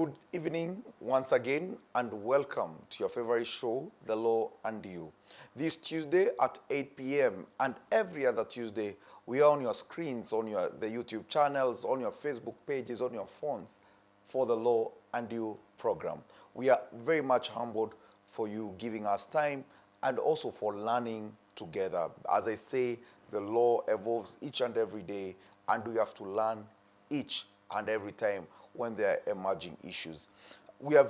good evening once again and welcome to your favorite show, The Law and You. This Tuesday at 8 p.m. and every other Tuesday, we are on your screens, on the YouTube channels, on your Facebook pages, on your phones for The Law and You program. We are very much humbled for you giving us time and also for learning together. As I say, the law evolves each and every day and we have to learn each and every time when there are emerging issues. We are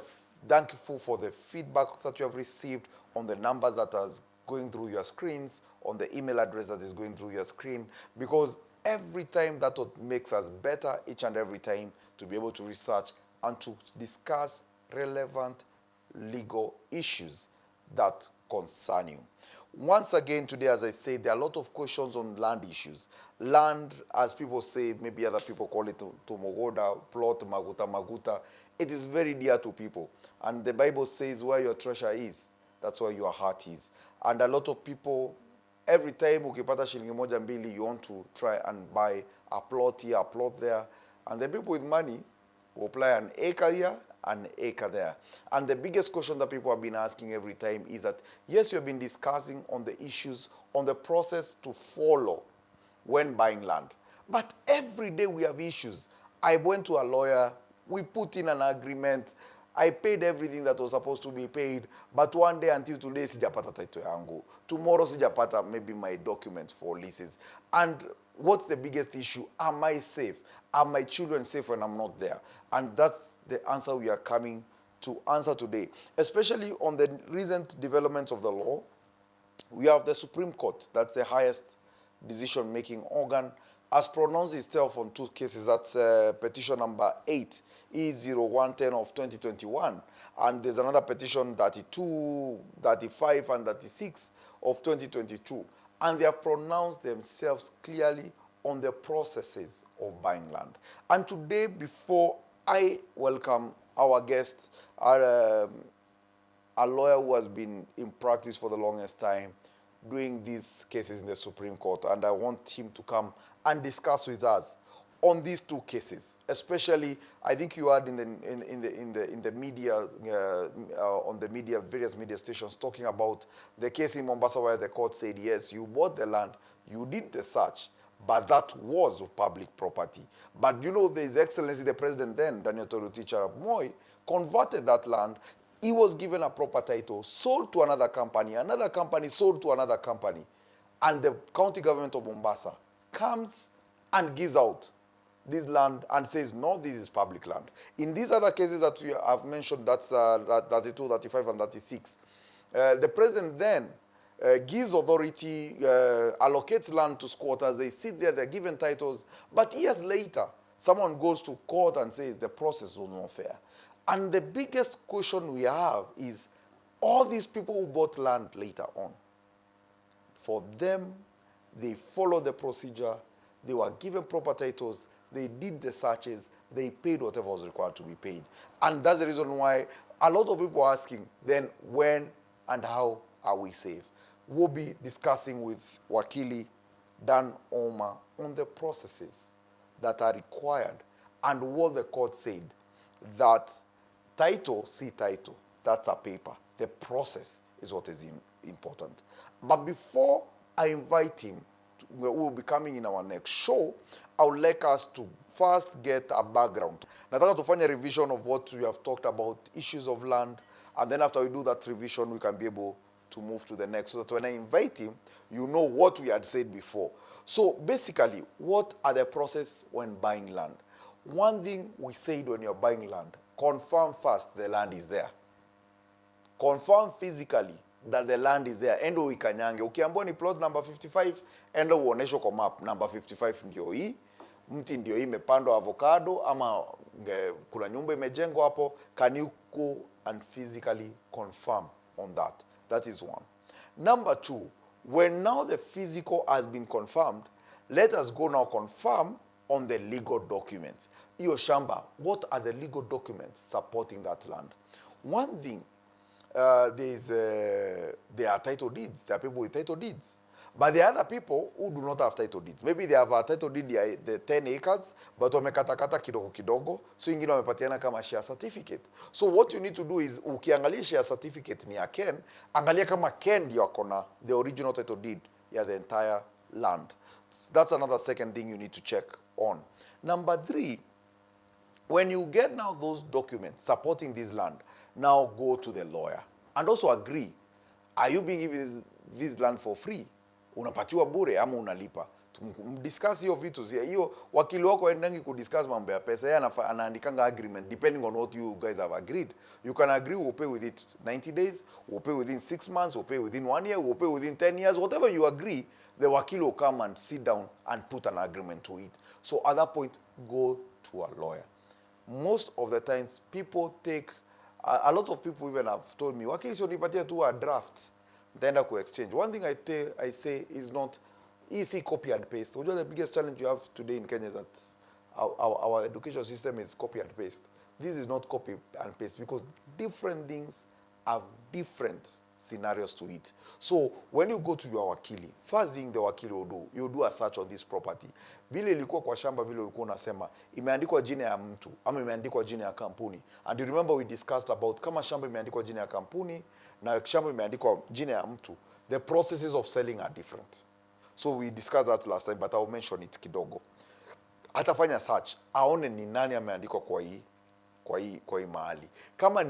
thankful for the feedback that you have received on the numbers that are going through your screens, on the email address that is going through your screen, because every time that makes us better each and every time to be able to research and to discuss relevant legal issues that concern you. Once again today, as I say, there are a lot of questions on land issues. Land, as people say, maybe other people call it Tomogoda, plot, Maguta, Maguta. It is very dear to people. And the Bible says where your treasure is, that's where your heart is. And a lot of people, every time ukipata shilingi moja mbili, you want to try and buy a plot here, a plot there. And the people with money will apply an acre here, an acre there. And the biggest question that people have been asking every time is that, yes, you have been discussing on the issues, on the process to follow when buying land. But every day we have issues. I went to a lawyer, we put in an agreement, I paid everything that was supposed to be paid, but one day until today, sijapata title yangu. Tomorrow, sijapata maybe my documents for leases. And what's the biggest issue? Am I safe? Are my children safe when I'm not there? And that's the answer we are coming to answer today. Especially on the recent developments of the law, we have the Supreme Court, that's the highest decision-making organ, has pronounced itself on two cases. That's petition number 8, E0110 of 2021. And there's another petition 32, 35, and 36 of 2022. And they have pronounced themselves clearly on the processes of buying land. And today, before I welcome our guest, a lawyer who has been in practice for the longest time, doing these cases in the Supreme Court, and I want him to come and discuss with us on these two cases. Especially, I think you heard in the media, on the media, various media stations, talking about the case in Mombasa where the court said, yes, you bought the land, you did the search, but that was public property. But you know, His Excellency, the President then, Daniel Toroitich Arap Moi, converted that land. He was given a proper title, sold to another company sold to another company. And the county government of Mombasa comes and gives out this land and says, no, this is public land. In these other cases that we have mentioned, that's 32, 35, and 36, the president then gives authority, allocates land to squatters. They sit there, they're given titles. But years later, someone goes to court and says the process was not fair. And the biggest question we have is all these people who bought land later on, for them, they followed the procedure, they were given proper titles, they did the searches, they paid whatever was required to be paid. And that's the reason why a lot of people are asking, then when and how are we safe? We'll be discussing with Wakili Dan Oma on the processes that are required and what the court said, that title, see title, that's a paper. The process is what is important. But before I invite him, who will be coming in our next show, I would like us to first get a background. Nataka tufanye revision of what we have talked about, issues of land, and then after we do that revision, we can be able to move to the next, so that when I invite him, you know what we had said before. So basically, what are the process when buying land? One thing we said when you're buying land, confirm first the land is there. Confirm physically that the land is there. Endo ikanyange. Ukiambiwa ni plot number 55, endo uonesho kwa map number 55 ndio hii. Mti ndio hii imepandwa avocado ama kuna nyumba imejengwa hapo. Can you go and physically confirm on that? That is one. Number two, when now the physical has been confirmed, let us go now confirm on the legal documents. Iyo shamba, what are the legal documents supporting that land? One thing, there are title deeds. There are people with title deeds. But there are other people who do not have title deeds. Maybe they have a title deed, the 10 acres, but wamekatakata kidogo kidogo, so ingine wamepatiana kama share certificate. So what you need to do is, ukiangalia share certificate ni ya Ken, angalia kama Ken ndio akona the original title deed ya the entire land. That's another second thing you need to check on. Number 3, when you get now those documents supporting this land, now go to the lawyer and also agree, are you being given this land for free? Unapatiwa bure ama unalipa? Discuss hiyo vitu. Hiyo wakili wako aendangi kudiscuss mambo ya pesa, yeye anaandikanga agreement depending on what you guys have agreed. You can agree we'll pay with it 90 days, we'll pay within 6 months, we'll pay within 1 year, we'll pay within 10 years, whatever you agree, the wakili will come and sit down and put an agreement to it. So at that point, go to a lawyer. Most of the times, people take, a lot of people even have told me, wakili sio nipatie tu a draft, nitaenda ku exchange. One thing I say is not easy copy and paste. The biggest challenge you have today in Kenya is that our education system is copy and paste. This is not copy and paste because different things have different scenarios to it. So when you go to your wakili, first thing the wakili will do, you do a search on this property. Vile ilikuwa kwa shamba, vile ulikuwa unasema, imeandikwa jina ya mtu ama imeandikwa jina ya kampuni. And you remember we discussed about kama shamba imeandikwa jina ya kampuni na shamba imeandikwa jina ya mtu, the processes of selling are different. So we discussed that last time, but I'll mention it kidogo. Atafanya search, aone ni nani ameandikwa kwa hii mahali. Kama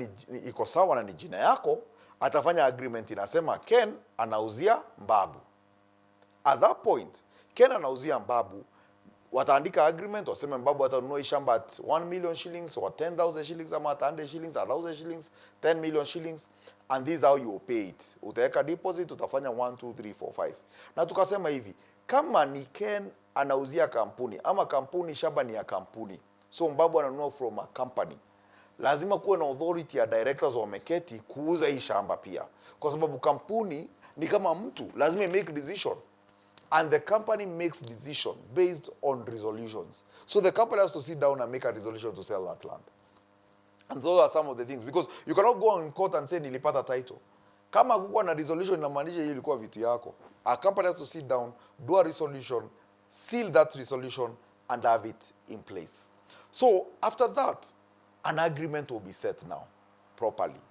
iko sawa na ni jina yako, atafanya agreement inasema Ken anauzia Mbaabu. At that point, Ken anauzia Mbaabu, wataandika agreement, waseme Mbaabu atanunua hii shamba at 1 million shillings or 10,000 shillings ama at 100 shillings, 1,000 shillings, 10 million shillings, and this is how you pay it. Utaweka deposit, utafanya 1, 2, 3, 4, 5. Na tukasema hivi, kama ni Ken anauzia kampuni ama kampuni shamba ni ya kampuni, so Mbaabu ananunua from a company, lazima kuwe na authority ya directors wameketi kuuza hii shamba pia, kwa sababu kampuni ni kama mtu, lazima make decision, and the company makes decision based on resolutions. So the company has to sit down and make a resolution to sell that land. And those are some of the things, because you cannot go in court and say nilipata title. Kama kukuwa na resolution inamaanisha hii ilikuwa vitu yako. A company has to sit down, do a resolution, seal that resolution, and have it in place. So after that, an agreement will be set now properly.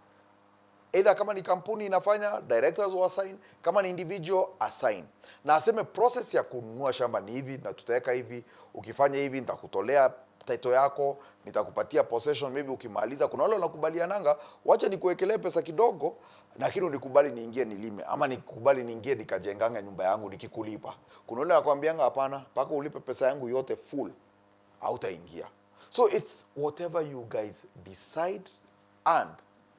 Either kama ni kampuni inafanya, directors will assign, kama ni individual, assign. Na aseme process ya kununua shamba ni hivi, na tutaweka hivi, ukifanya hivi, nitakutolea title yako, nitakupatia possession, maybe ukimaliza. Kuna wale wanakubaliananga, wacha nikuwekelee pesa kidogo, lakini unikubali niingie nilime, ama nikubali niingie nikajenganga nyumba yangu nikikulipa. Kuna wale wanakuambianga hapana, mpaka ulipe pesa yangu yote full, hautaingia. So it's whatever you guys decide and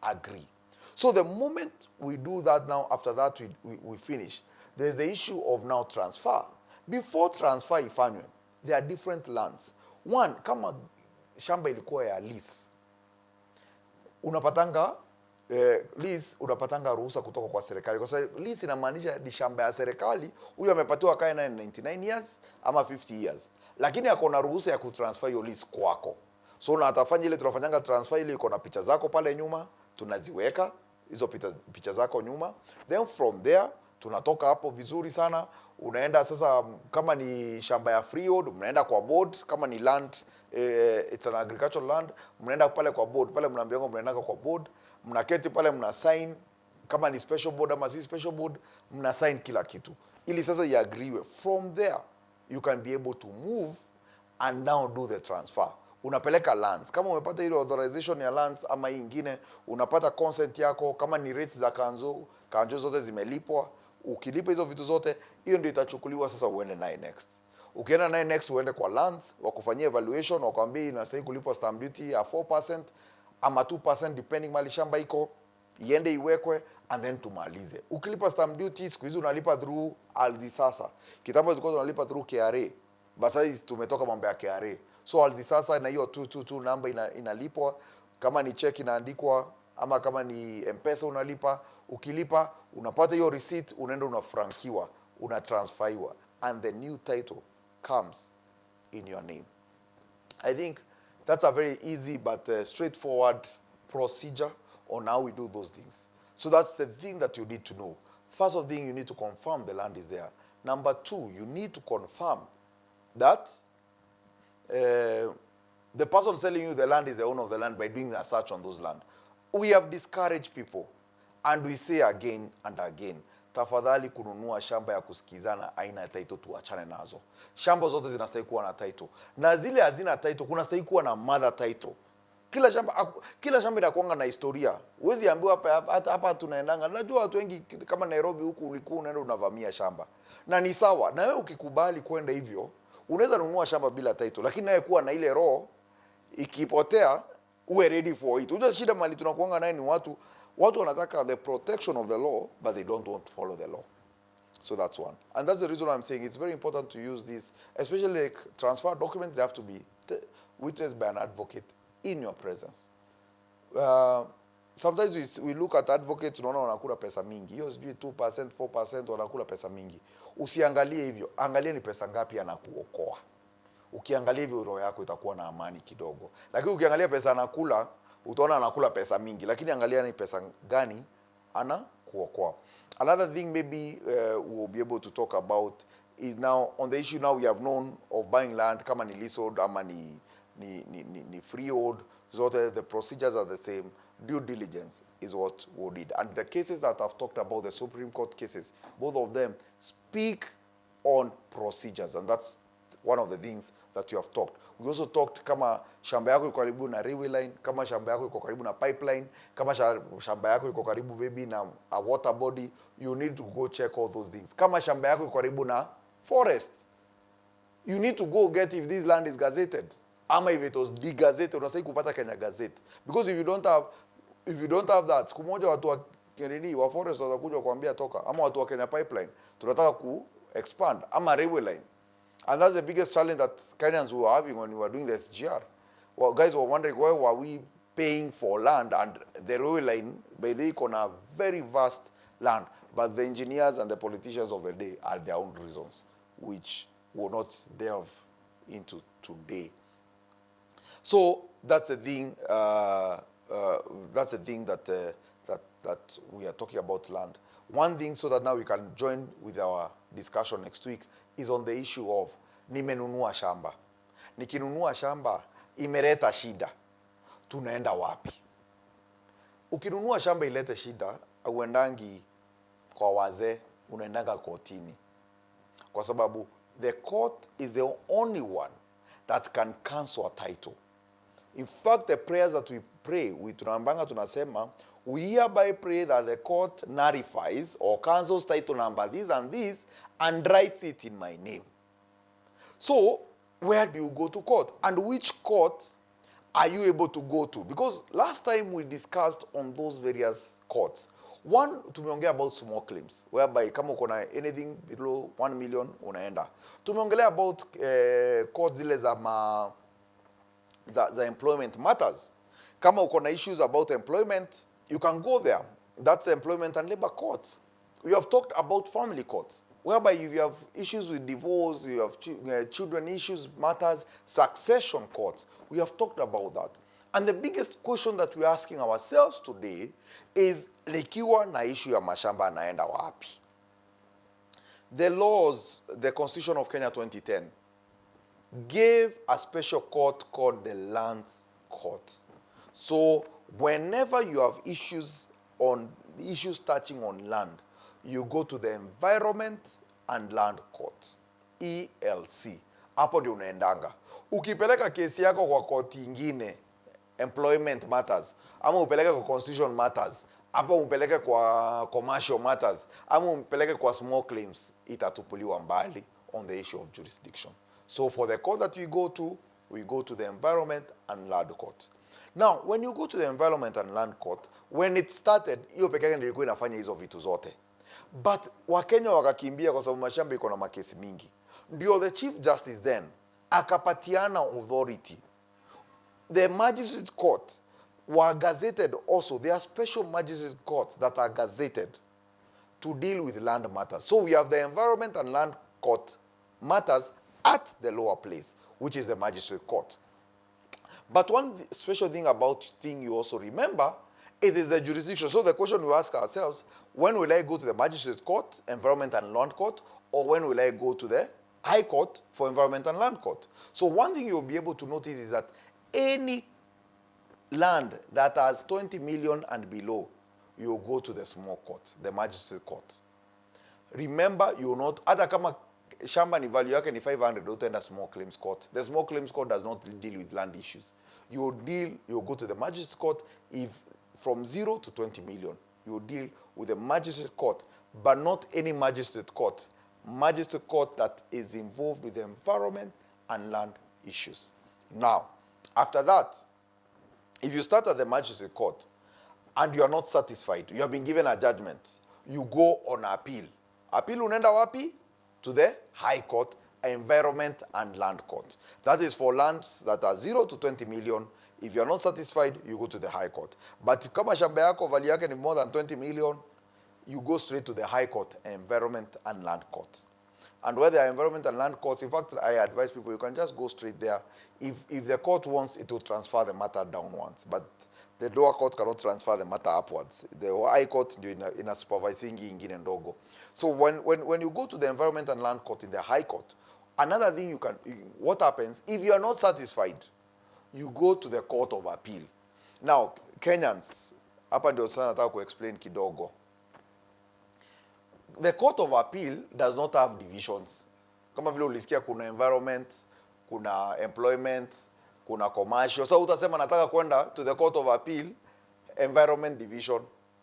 agree. So the moment we do that now, after that we finish, there's the issue of now transfer. Before transfer ifanywe, there are different lands. One, kama shamba ilikuwa ya lease, unapatanga lease, unapatanga ruhusa kutoka kwa serikali. Kwa sababu lease inamaanisha ni shamba ya serikali, huyo amepatiwa kae na 99 years ama 50 years. Lakini ako na ruhusa ya kutransfer hiyo lease kwako. So na atafanya ile tunafanyanga transfer, ile iko na picha zako pale nyuma, tunaziweka hizo picha zako nyuma. Then from there tunatoka hapo vizuri sana, unaenda sasa, kama ni shamba ya freehold, mnaenda kwa board. Kama ni land, it's an agricultural land, mnaenda pale kwa board. Pale mnaambiwa mnaenda kwa board, mnaketi pale, mna sign. Kama ni special board ama si special board, mna sign kila kitu, ili sasa iagreewe. From there you can be able to move and now do the transfer. Unapeleka lands. Kama umepata ile authorization ya lands ama hii ingine, unapata consent yako. Kama ni rates za kanjo zote zimelipwa, ukilipa hizo vitu zote, hiyo ndio itachukuliwa sasa uende naye next. Ukienda naye next, uende kwa lands, wakufanyia evaluation, wakwambie inastahili kulipwa stamp duty ya 4% ama 2% depending mali shamba iko, iende iwekwe, and then tumalize. Ukilipa stamp duty, siku hizi unalipa through ardhi sasa. Kitambo tulikuwa tunalipa through KRA. Basa hizi tumetoka mambo ya KRA. So ardhi sasa na hiyo 222 namba inalipwa, kama ni check inaandikwa ama kama ni M-Pesa unalipa. Ukilipa unapata hiyo receipt, unaenda unafrankiwa, unatransferiwa, and the new title comes in your name. I think that's a very easy but straightforward procedure on how we do those things. So that's the thing that you need to know. First of thing, you need to confirm the land is there. Number two, you need to confirm that the person selling you the land is the owner of the land by doing a search on those land. We have discouraged people, and we say again and again, tafadhali kununua shamba ya kusikizana aina ya title tuachane nazo. Shamba zote zinastahili kuwa na title. Na zile hazina title kuna stahili kuwa na mother title. Kila shamba inakuanga na historia. Huwezi ambiwa hapa tunaendanga. Najua watu wengi kama Nairobi huku ulikuwa unaenda unavamia shamba. Na ni sawa. Na wewe ukikubali kwenda hivyo, unaweza nunua shamba bila title, lakini nawe kuwa na ile roho ikipotea uwe ready for it. Unajua shida mali tunakuanga naye ni watu wanataka the protection of the law but they don't want to follow the law. So that's one. And that's the reason I'm saying it's very important to use this, especially like transfer documents. They have to be witnessed by an advocate in your presence. Sometimes we look at advocates, unaona wanakula pesa mingi. Hiyo sijui 2%, 4% wanakula pesa mingi. Usiangalie hivyo. Angalia ni pesa ngapi anakuokoa. Ukiangalia hivyo roho yako itakuwa na amani kidogo. Lakini ukiangalia pesa anakula, utaona anakula pesa mingi. Lakini angalia ni pesa gani anakuokoa. Another thing maybe we'll be able to talk about is now on the issue now we have known of buying land kama ni leasehold ama ni freehold. Zote the procedures are the same. Due diligence is what we did. And the cases that I've talked about, the Supreme Court cases, both of them speak on procedures. And that's one of the things that you have talked. We also talked kama shamba yako iko karibu na railway line, kama shamba yako iko karibu na pipeline, kama shamba yako iko karibu maybe na a water body, you need to go check all those things. Kama shamba yako iko karibu na forest, you need to go get if this land is gazetted. Ama if it was degazetted, unastahili kupata Kenya Gazette. Because if you don't have that, siku moja watu wa Kennedy wa forest watakuja kuambia toka, ama watu wa Kenya pipeline tunataka ku expand, ama railway line. And that's the biggest challenge that Kenyans were having when we were doing the SGR. Well, guys were wondering why were we paying for land, and the railway line by the on a very vast land, but the engineers and the politicians of the day had their own reasons, which we'll not delve into today. So that's the thing. That's the thing that we are talking about land. One thing, so that now we can join with our discussion next week, is on the issue of nimenunua shamba. Nikinunua shamba imeleta shida. Tunaenda wapi? Ukinunua shamba ilete shida, uendangi kwa wazee, unaendanga kotini. Kwa sababu the court is the only one that can cancel a title. In fact, the prayers that we pray, tunasema, we hereby pray that the court nullifies or cancels title number this and this and writes it in my name. So, where do you go to court? And which court are you able to go to? Because last time we discussed on those various courts. One, tumeongea about small claims, whereby kama uko na anything below 1 million, unaenda. Tumeongelea about courts zile za employment matters. Kama uko na issues about employment, you can go there. That's employment and labor courts. We have talked about family courts, whereby if you have issues with divorce, you have children issues, matters, succession courts. We have talked about that. And the biggest question that we're asking ourselves today is, likiwa na issue ya mashamba naenda wapi? The laws, the Constitution of Kenya 2010, gave a special court called the Lands Court. So whenever you have issues touching on land, you go to the Environment and Land Court, ELC. Hapo ndio unaendanga. Ukipeleka kesi yako kwa koti ingine, employment matters, ama upeleke kwa constitution matters, hapo upeleke kwa commercial matters, ama upeleke kwa small claims, itatupuliwa mbali on the issue of jurisdiction. So for the court that we go to the Environment and Land Court. Now, when you go to the Environment and Land Court, when it started, hiyo peke yake ndio ilikuwa inafanya hizo vitu zote. But Wakenya wakakimbia kwa sababu mashamba iko na makesi mingi. Ndio the Chief Justice then akapatiana authority. The Magistrate Court were gazetted also. There are special Magistrate Courts that are gazetted to deal with land matters. So we have the Environment and Land Court matters at the lower place, which is the Magistrate Court. But one special thing you also remember It is the jurisdiction. So the question we ask ourselves, when will I go to the magistrate court, environment and land court, or when will I go to the high court for environment and land court? So one thing you'll be able to notice is that any land that has 20 million and below, you go to the small court, the magistrate court. Remember, you will not, hata kama shamba ni value yake ni 500, utaenda small claims court. The small claims court does not deal with land issues. You go to the magistrate court if from 0 to 20 million. You deal with the magistrate court, but not any magistrate court. Magistrate court that is involved with the environment and land issues. Now, after that, if you start at the magistrate court and you are not satisfied, you have been given a judgment, you go on appeal. Appeal unaenda wapi? To the high court, environment and land court. That is for lands that are 0 to 20 million. If you are not satisfied, you go to the high court. But kama shamba yako value yake ni more than 20 million, you go straight to the high court, environment and land court. And where there are environment and land courts, in fact, I advise people, you can just go straight there. If the court wants, it will transfer the matter downwards. But the lower court cannot transfer the matter upwards. The high court in a supervising ingine ndogo. So when you go to the environment and land court in the high court, another thing what happens, if you are not satisfied, you go to the court of appeal. Now, Kenyans, hapa ndio sana nataka kuexplain kidogo. The court of appeal does not have divisions. Kama vile ulisikia kuna environment, kuna employment, kuna commercial. So utasema nataka kwenda to the court of appeal, environment division,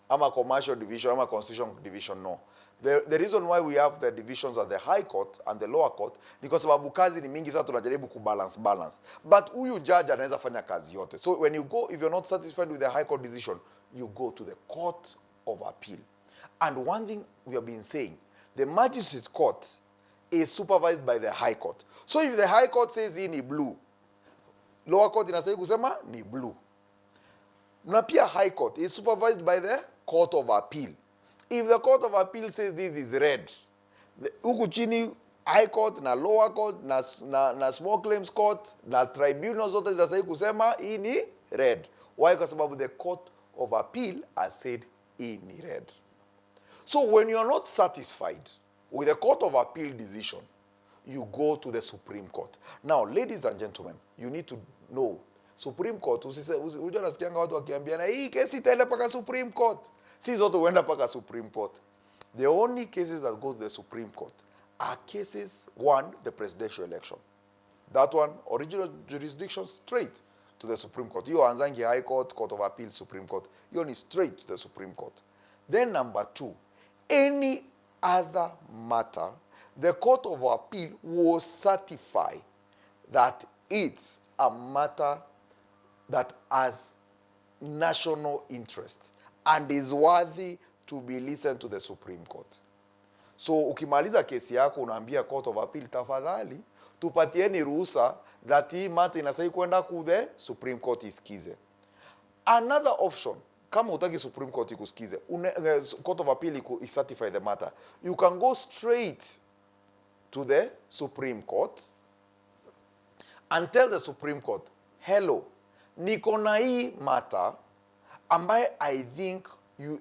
ama commercial division, ama constitution division, no. The reason why we have the divisions at the high court and the lower court, because sababu kazi ni mingi, sasa tunajaribu balance. But huyu judge anaweza fanya kazi yote. So when you go, if you're not satisfied with the high court decision, you go to the court of appeal. And one thing we have been saying, the magistrate court is supervised by the high court. So if the high court says hii ni blue, lower court inasema kusema ni blue. Na pia high court is supervised by the court of appeal. If the court of appeal says this is red, huku chini high court na lower court na small claims court na tribunals zote zinasema kusema hii ni red. Why? Kwa sababu the court of appeal has said hii ni red. So when you are not satisfied with the court of appeal decision, you go to the Supreme Court. Now, ladies and gentlemen, you need to know, Supreme Court, unajua nasikianga watu wakiambiana, hii kesi itaenda paka Supreme Court. Si zote huenda paka Supreme Court. The only cases that go to the Supreme Court are cases, one, the presidential election. That one, original jurisdiction, straight to the Supreme Court. You anzangi High Court, Court of Appeal, Supreme Court. You only straight to the Supreme Court. Then number two, any other matter, the Court of Appeal will certify that it's a matter that has national interest and is worthy to be listened to the Supreme Court. So ukimaliza kesi yako unaambia Court of Appeal, tafadhali tupatieni ruhusa that hii matter inastahili kwenda ku the Supreme Court isikize. Another option, kama utaki Supreme Court ikusikize, Court of Appeal certify the matter, you can go straight to the Supreme Court and tell the Supreme Court, hello, niko na hii matter ambaye I think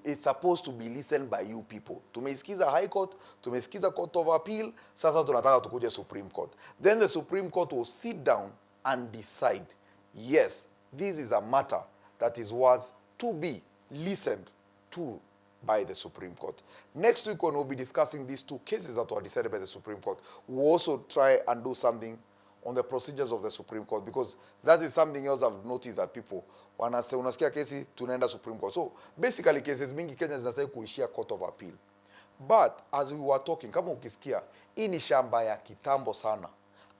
it's supposed to be listened by you people. Tumeisikiza High Court, tumeisikiza Court of Appeal, sasa tunataka tukuje Supreme Court. Then the Supreme Court will sit down and decide, yes, this is a matter that is worth to be listened to by the Supreme Court. Next week when we'll be discussing these two cases that were decided by the Supreme Court, we'll also try and do something on the procedures of the Supreme Court, because that is something else I've noticed that people unasikia kesi tunaenda Supreme Court. So basically cases mingi Kenya zinataka kuishia Court of Appeal. But as we were talking, kama ukisikia, hii ni shamba ya kitambo sana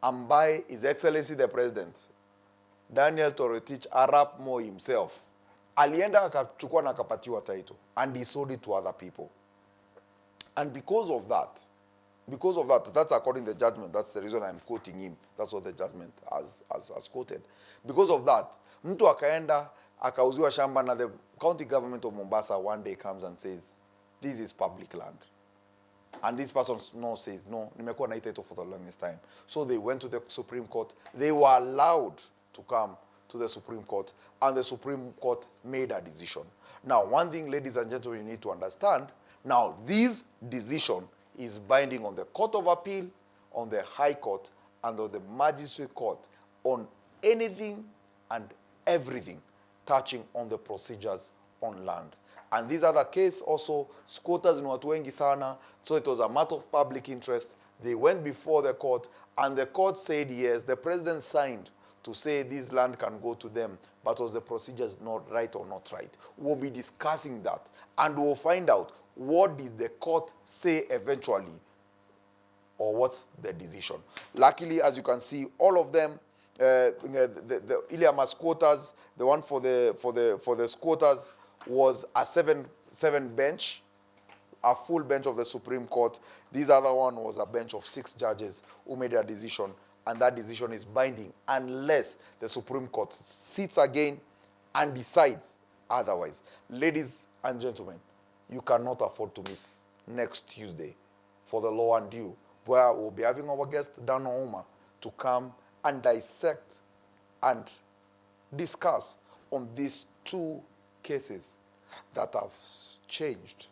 ambaye His Excellency the President Daniel Toroitich Arap Moi himself alienda akachukua na akapatiwa title and he sold it to other people. And because of that, that's according to the judgment, that's the reason I'm quoting him. That's what the judgment has quoted. Because of that, mtu akaenda akauziwa shamba na the county government of Mombasa one day comes and says, this is public land. And this person says, no, nimekuwa na title for the longest time. So they went to the Supreme Court. They were allowed to come to the Supreme Court, and the Supreme Court made a decision. Now, one thing, ladies and gentlemen, you need to understand, now this decision is binding on the Court of Appeal, on the High Court, and on the Magistrate Court on anything and everything touching on the procedures on land. And these are the case also, squatters ni watu wengi sana, so it was a matter of public interest. They went before the court, and the court said yes, the president signed to say this land can go to them, but was the procedures not right or not right? We'll be discussing that, and we'll find out what did the court say eventually, or what's the decision. Luckily, as you can see, all of them, the Iliama squatters, the one for the squatters was a seven bench, a full bench of the Supreme Court. This other one was a bench of 6 judges who made a decision, and that decision is binding unless the Supreme Court sits again and decides otherwise. Ladies and gentlemen, you cannot afford to miss next Tuesday for the Law and You, where we'll be having our guest, Dan Ouma, to come and dissect and discuss on these 2 cases that have changed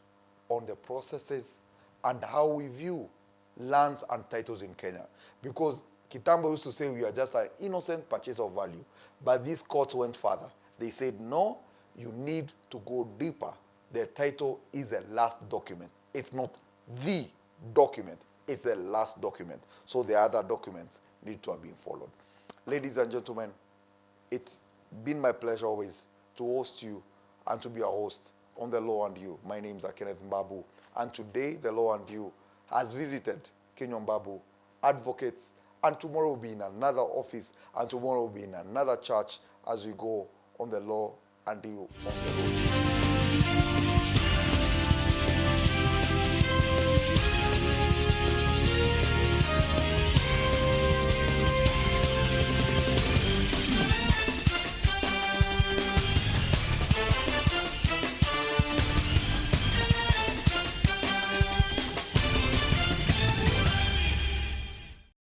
on the processes and how we view lands and titles in Kenya. Because Kitambo used to say we are just an innocent purchase of value, but these courts went further. They said, no, you need to go deeper. The title is a last document. It's not the document. It's the last document. So the other documents need to have been followed. Ladies and gentlemen, it's been my pleasure always to host you and to be a host on The Law and You. My name is Kenneth Mbaabu, and today The Law and You has visited Kenya Mbaabu advocates, and tomorrow will be in another office, and tomorrow will be in another church as we go on The Law and You on the road.